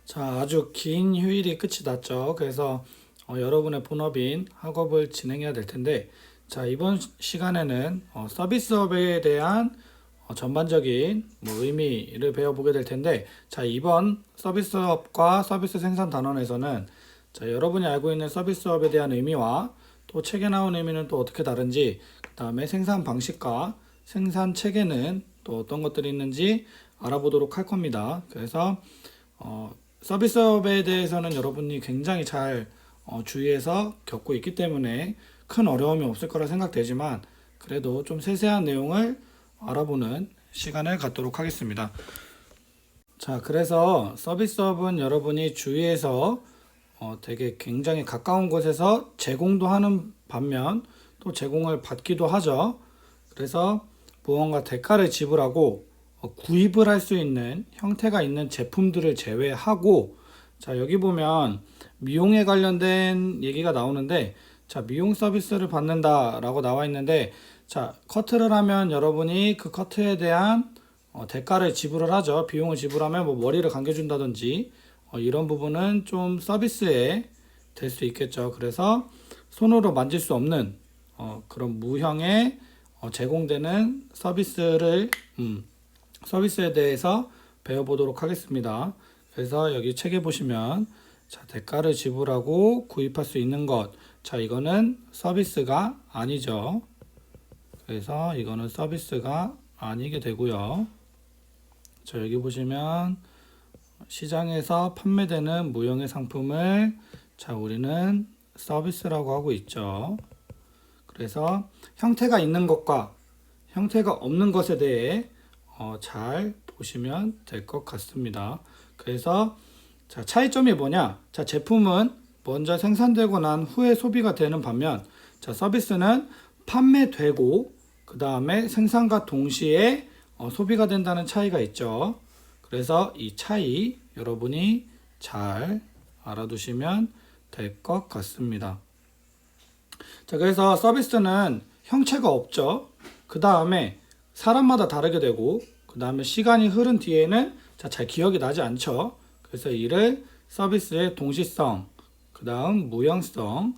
자, 아주 긴 휴일이 끝이 났죠. 그래서 여러분의 본업인 학업을 진행해야 될 텐데, 자, 이번 시간에는 서비스업에 대한 전반적인 의미를 배워보게 될 텐데, 자, 이번 서비스업과 서비스 생산 단원에서는 자, 여러분이 알고 있는 서비스업에 대한 의미와 또 책에 나온 의미는 또 어떻게 다른지, 그 다음에 생산 방식과 생산 체계는 또 어떤 것들이 있는지 알아보도록 할 겁니다. 그래서 어, 서비스업에 대해서는 여러분이 굉장히 잘 주위에서 겪고 있기 때문에 큰 어려움이 없을 거라 생각되지만 그래도 좀 세세한 내용을 알아보는 시간을 갖도록 하겠습니다. 자, 그래서 서비스업은 여러분이 주위에서 되게 굉장히 가까운 곳에서 제공도 하는 반면 또 제공을 받기도 하죠. 그래서 무언가 대가를 지불하고 구입을 할 수 있는 형태가 있는 제품들을 제외하고, 자, 여기 보면 미용에 관련된 얘기가 나오는데, 자, 미용 서비스를 받는다라고 나와 있는데, 자, 커트를 하면 여러분이 그 커트에 대한 대가를 지불을 하죠. 비용을 지불하면 뭐 머리를 감겨준다든지 이런 부분은 좀 서비스에 될 수 있겠죠. 그래서 손으로 만질 수 없는 그런 무형의 제공되는 서비스에 대해서 배워보도록 하겠습니다. 그래서 여기 책에 보시면 자, 대가를 지불하고 구입할 수 있는 것. 자, 이거는 서비스가 아니죠. 그래서 이거는 서비스가 아니게 되고요. 자, 여기 보시면 시장에서 판매되는 무형의 상품을 자, 우리는 서비스라고 하고 있죠. 그래서 형태가 있는 것과 형태가 없는 것에 대해 잘 보시면 될 것 같습니다. 그래서 자, 차이점이 뭐냐? 자, 제품은 먼저 생산되고 난 후에 소비가 되는 반면 자, 서비스는 판매되고 그 다음에 생산과 동시에 소비가 된다는 차이가 있죠. 그래서 이 차이 여러분이 잘 알아두시면 될 것 같습니다. 자, 그래서 서비스는 형체가 없죠. 그 다음에 사람마다 다르게 되고, 그 다음에 시간이 흐른 뒤에는 자, 잘 기억이 나지 않죠. 그래서 이를 서비스의 동시성, 그 다음 무형성,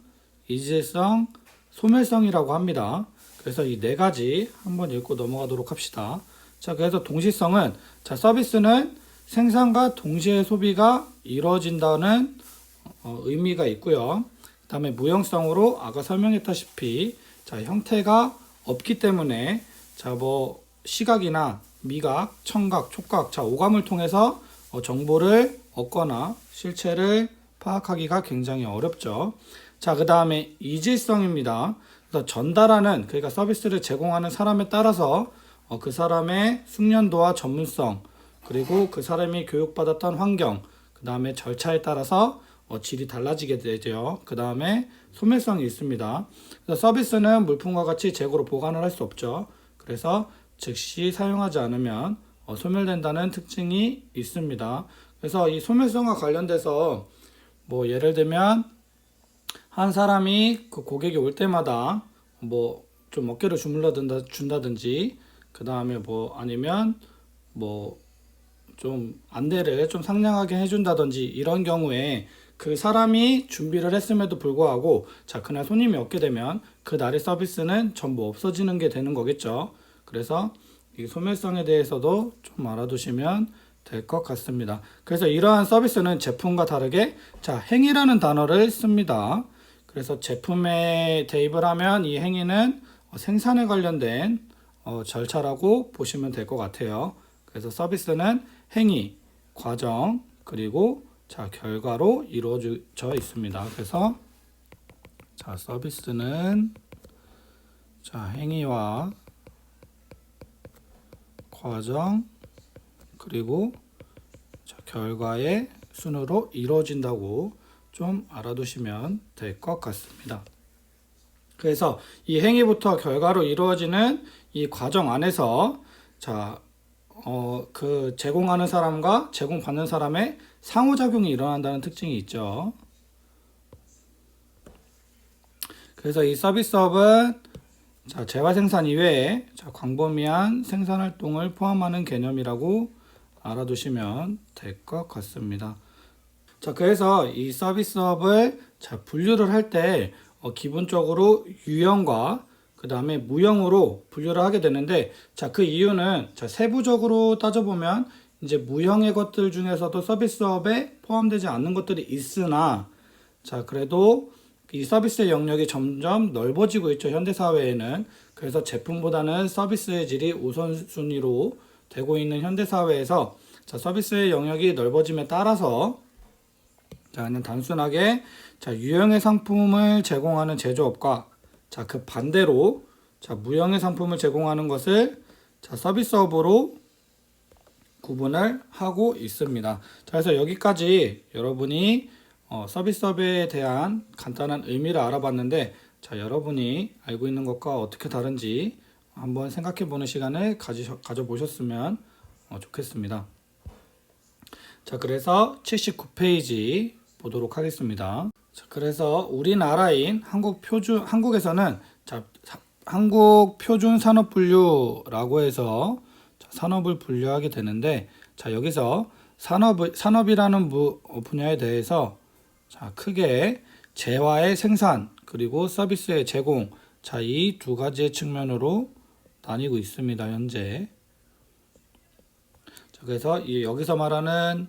이질성, 소멸성이라고 합니다. 그래서 이 네 가지 한번 읽고 넘어가도록 합시다. 자, 그래서 동시성은 자, 서비스는 생산과 동시에 소비가 이루어진다는 의미가 있고요. 그 다음에 무형성으로 아까 설명했다시피 자, 형태가 없기 때문에 자, 뭐 시각이나 미각, 청각, 촉각, 자, 오감을 통해서 정보를 얻거나 실체를 파악하기가 굉장히 어렵죠. 자, 그 다음에 이질성입니다. 그래서 전달하는, 그러니까 서비스를 제공하는 사람에 따라서 그 사람의 숙련도와 전문성, 그리고 그 사람이 교육받았던 환경, 그 다음에 절차에 따라서 질이 달라지게 되죠. 그 다음에 소멸성이 있습니다. 그래서 서비스는 물품과 같이 재고로 보관을 할 수 없죠. 그래서 즉시 사용하지 않으면 소멸된다는 특징이 있습니다. 그래서 이 소멸성과 관련돼서 뭐 예를 들면 한 사람이 그 고객이 올 때마다 뭐 좀 어깨를 주물러 준다든지 그 다음에 뭐 아니면 뭐 좀 안대를 좀 상냥하게 해준다든지 이런 경우에 그 사람이 준비를 했음에도 불구하고 자, 그날 손님이 없게 되면 그 날의 서비스는 전부 없어지는 게 되는 거겠죠. 그래서 이 소멸성에 대해서도 좀 알아두시면 될 것 같습니다. 그래서 이러한 서비스는 제품과 다르게 자, 행위라는 단어를 씁니다. 그래서 제품에 대입을 하면 이 행위는 생산에 관련된 절차라고 보시면 될 것 같아요. 그래서 서비스는 행위, 과정, 그리고 자, 결과로 이루어져 있습니다. 그래서 자, 서비스는 자, 행위와 과정, 그리고 자, 결과의 순으로 이루어진다고 좀 알아두시면 될 것 같습니다. 그래서 이 행위부터 결과로 이루어지는 이 과정 안에서 자, 그 제공하는 사람과 제공받는 사람의 상호작용이 일어난다는 특징이 있죠. 그래서 이 서비스업은 자, 재화 생산 이외에 자, 광범위한 생산 활동을 포함하는 개념이라고 알아두시면 될 것 같습니다. 자, 그래서 이 서비스업을 자, 분류를 할 때 기본적으로 유형과 그 다음에 무형으로 분류를 하게 되는데, 자, 그 이유는 자, 세부적으로 따져보면 이제 무형의 것들 중에서도 서비스업에 포함되지 않는 것들이 있으나, 자, 그래도 이 서비스의 영역이 점점 넓어지고 있죠, 현대사회에는. 그래서 제품보다는 서비스의 질이 우선순위로 되고 있는 현대사회에서 자, 서비스의 영역이 넓어짐에 따라서 자, 그냥 단순하게 자, 유형의 상품을 제공하는 제조업과 자, 그 반대로 자, 무형의 상품을 제공하는 것을 자, 서비스업으로 구분을 하고 있습니다. 자, 그래서 여기까지 여러분이 서비스업에 대한 간단한 의미를 알아봤는데, 자, 여러분이 알고 있는 것과 어떻게 다른지 한번 생각해 보는 시간을 가져보셨으면 좋겠습니다. 자, 그래서 79페이지 보도록 하겠습니다. 자, 그래서 우리나라인 한국에서는 자, 한국 표준 산업 분류라고 해서 자, 산업을 분류하게 되는데, 자, 여기서 산업이라는 분야에 대해서 자, 크게 재화의 생산 그리고 서비스의 제공, 자, 이 두 가지의 측면으로 나뉘고 있습니다, 현재. 자, 그래서 여기서 말하는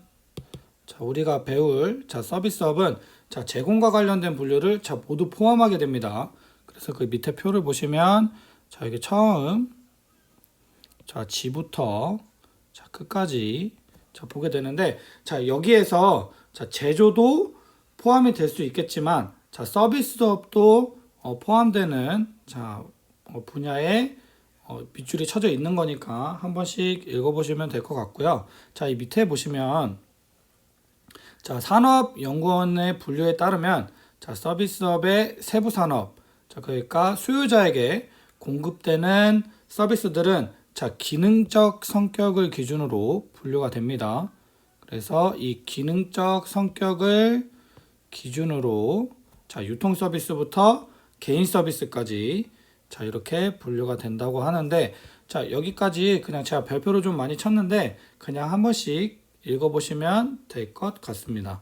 자, 우리가 배울 자, 서비스업은 자, 제공과 관련된 분류를 자, 모두 포함하게 됩니다. 그래서 그 밑에 표를 보시면 자, 이게 처음 자, 지부터 자, 끝까지 자, 보게 되는데, 자, 여기에서 자, 제조도 포함이 될 수 있겠지만 자, 서비스업도 포함되는 자, 분야에 밑줄이 쳐져 있는 거니까 한 번씩 읽어보시면 될 것 같고요. 자, 이 밑에 보시면 자, 산업연구원의 분류에 따르면 자, 서비스업의 세부 산업, 자, 그러니까 수요자에게 공급되는 서비스들은 자, 기능적 성격을 기준으로 분류가 됩니다. 그래서 이 기능적 성격을 기준으로 자, 유통 서비스부터 개인 서비스까지 자, 이렇게 분류가 된다고 하는데, 자, 여기까지 그냥 제가 별표로 좀 많이 쳤는데 그냥 한 번씩 읽어보시면 될 것 같습니다.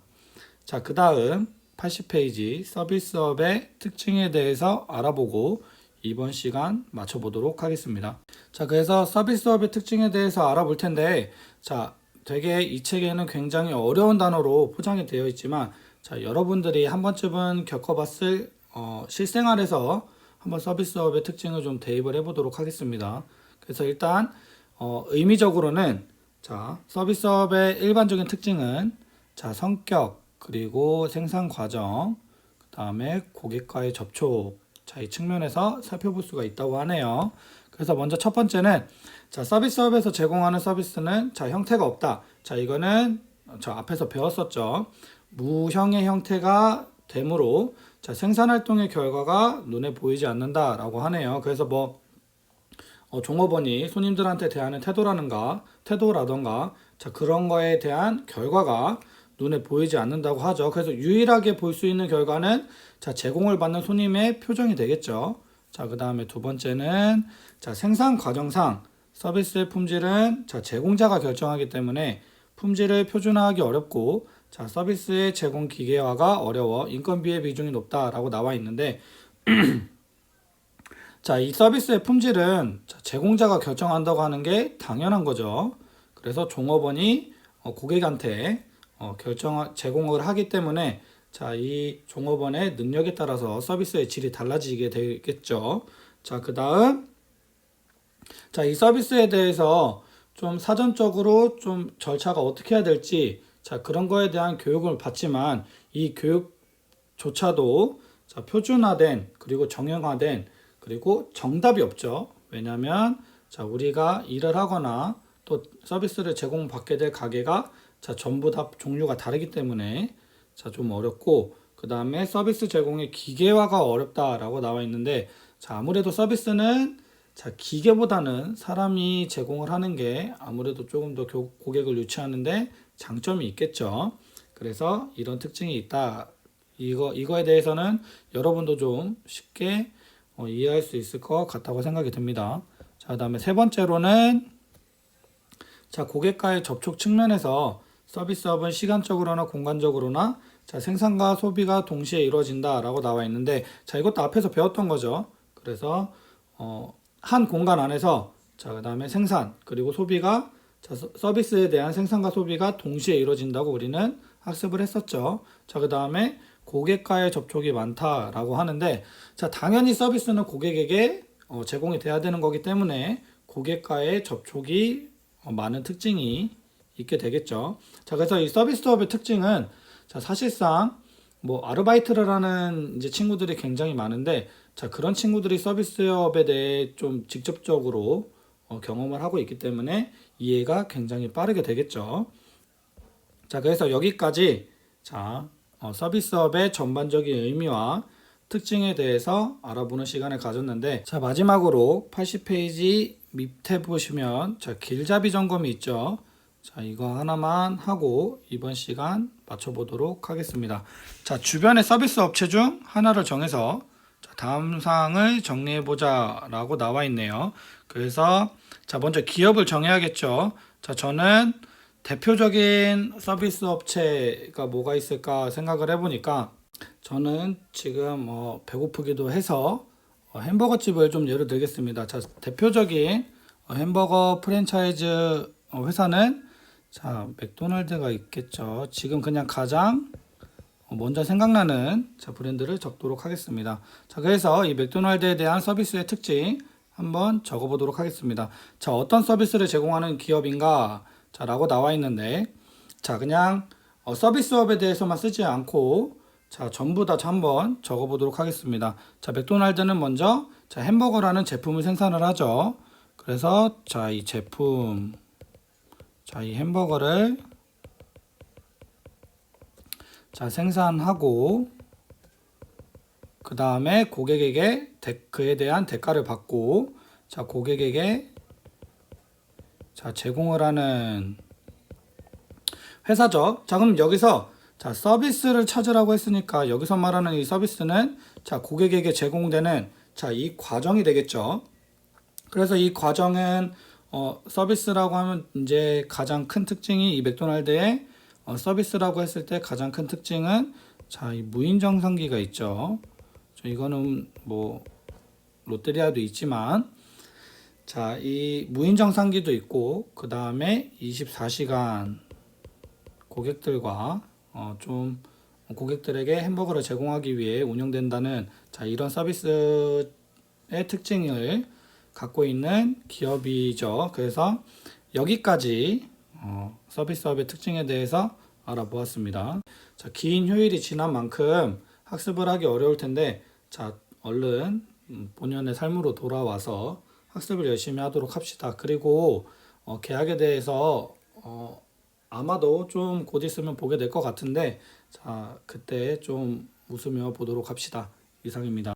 자, 그 다음 80페이지 서비스업의 특징에 대해서 알아보고 이번 시간 마쳐보도록 하겠습니다. 자, 그래서 서비스업의 특징에 대해서 알아볼 텐데, 자, 되게 이 책에는 굉장히 어려운 단어로 포장이 되어 있지만, 자, 여러분들이 한 번쯤은 겪어봤을 실생활에서 한번 서비스업의 특징을 좀 대입을 해보도록 하겠습니다. 그래서 일단 의미적으로는 자, 서비스업의 일반적인 특징은 자, 성격, 그리고 생산 과정, 그 다음에 고객과의 접촉, 자, 이 측면에서 살펴볼 수가 있다고 하네요. 그래서 먼저 첫 번째는 자, 서비스업에서 제공하는 서비스는 자, 형태가 없다. 자, 이거는 저 앞에서 배웠었죠. 무형의 형태가 되므로 자, 생산활동의 결과가 눈에 보이지 않는다라고 하네요. 그래서 뭐 종업원이 손님들한테 대하는 태도라던가 자, 그런 거에 대한 결과가 눈에 보이지 않는다고 하죠. 그래서 유일하게 볼 수 있는 결과는 자, 제공을 받는 손님의 표정이 되겠죠. 자, 그 다음에 두 번째는 자, 생산 과정상 서비스의 품질은 자, 제공자가 결정하기 때문에 품질을 표준화하기 어렵고 자, 서비스의 제공 기계화가 어려워 인건비의 비중이 높다라고 나와 있는데, 자, 이 서비스의 품질은 자, 제공자가 결정한다고 하는 게 당연한 거죠. 그래서 종업원이 고객한테 제공을 하기 때문에 자, 이 종업원의 능력에 따라서 서비스의 질이 달라지게 되겠죠. 자, 그 다음 자, 이 서비스에 대해서 좀 사전적으로 좀 절차가 어떻게 해야 될지 자, 그런 거에 대한 교육을 받지만 이 교육조차도 자, 표준화된 그리고 정형화된 그리고 정답이 없죠. 왜냐하면 자, 우리가 일을 하거나 또 서비스를 제공받게 될 가게가 자, 전부 다 종류가 다르기 때문에 자, 좀 어렵고, 그 다음에 서비스 제공의 기계화가 어렵다라고 나와 있는데, 자, 아무래도 서비스는 자, 기계보다는 사람이 제공을 하는 게 아무래도 조금 더 고객을 유치하는데 장점이 있겠죠. 그래서 이런 특징이 있다. 이거에 대해서는 여러분도 좀 쉽게 이해할 수 있을 것 같다고 생각이 듭니다. 자, 그다음에 세 번째로는 자, 고객과의 접촉 측면에서 서비스업은 시간적으로나 공간적으로나 자, 생산과 소비가 동시에 이루어진다라고 나와 있는데 자, 이것도 앞에서 배웠던 거죠. 그래서 한 공간 안에서 자, 그다음에 생산 그리고 소비가 자, 서비스에 대한 생산과 소비가 동시에 이루어진다고 우리는 학습을 했었죠. 자, 그다음에 고객과의 접촉이 많다라고 하는데 자, 당연히 서비스는 고객에게 제공이 돼야 되는 거기 때문에 고객과의 접촉이 많은 특징이 있게 되겠죠. 자, 그래서 이 서비스업의 특징은 자, 사실상 뭐 아르바이트를 하는 이제 친구들이 굉장히 많은데 자, 그런 친구들이 서비스업에 대해 좀 직접적으로 경험을 하고 있기 때문에 이해가 굉장히 빠르게 되겠죠. 자, 그래서 여기까지 자, 서비스업의 전반적인 의미와 특징에 대해서 알아보는 시간을 가졌는데 자, 마지막으로 80페이지 밑에 보시면 자, 길잡이 점검이 있죠. 자, 이거 하나만 하고 이번 시간 마쳐보도록 하겠습니다. 자, 주변의 서비스 업체 중 하나를 정해서 자, 다음 사항을 정리해보자 라고 나와 있네요. 그래서 자, 먼저 기업을 정해야겠죠. 자, 저는 대표적인 서비스 업체가 뭐가 있을까 생각을 해보니까 저는 지금 배고프기도 해서 햄버거 집을 좀 예로 들겠습니다. 자, 대표적인 햄버거 프랜차이즈 회사는 자, 맥도날드가 있겠죠. 지금 그냥 가장 먼저 생각나는 자, 브랜드를 적도록 하겠습니다. 자, 그래서 이 맥도날드에 대한 서비스의 특징 한번 적어보도록 하겠습니다. 자, 어떤 서비스를 제공하는 기업인가? 자, 라고 나와 있는데, 자, 그냥 서비스업에 대해서만 쓰지 않고, 자, 전부 다 한번 적어보도록 하겠습니다. 자, 맥도날드는 먼저, 자, 햄버거라는 제품을 생산을 하죠. 그래서, 자, 이 제품, 자, 이 햄버거를, 자, 생산하고, 그 다음에 고객에게 그에 대한 대가를 받고, 자, 고객에게 자, 제공을 하는 회사죠. 자, 그럼 여기서 자, 서비스를 찾으라고 했으니까 여기서 말하는 이 서비스는 자, 고객에게 제공되는 자, 이 과정이 되겠죠. 그래서 이 과정은 서비스라고 하면 이제 가장 큰 특징이 이 맥도날드의 서비스라고 했을 때 가장 큰 특징은 자, 이 무인 정상기가 있죠. 이거는 뭐 롯데리아도 있지만 자, 이 무인 정상기도 있고 그 다음에 24시간 고객들과 좀 고객들에게 햄버거를 제공하기 위해 운영된다는 자, 이런 서비스의 특징을 갖고 있는 기업이죠. 그래서 여기까지 서비스업의 특징에 대해서 알아보았습니다. 자, 긴 휴일이 지난 만큼 학습을 하기 어려울 텐데 자, 얼른 본연의 삶으로 돌아와서 학습을 열심히 하도록 합시다. 그리고 계약에 대해서 아마도 좀 곧 있으면 보게 될 것 같은데 자, 그때 좀 웃으며 보도록 합시다. 이상입니다.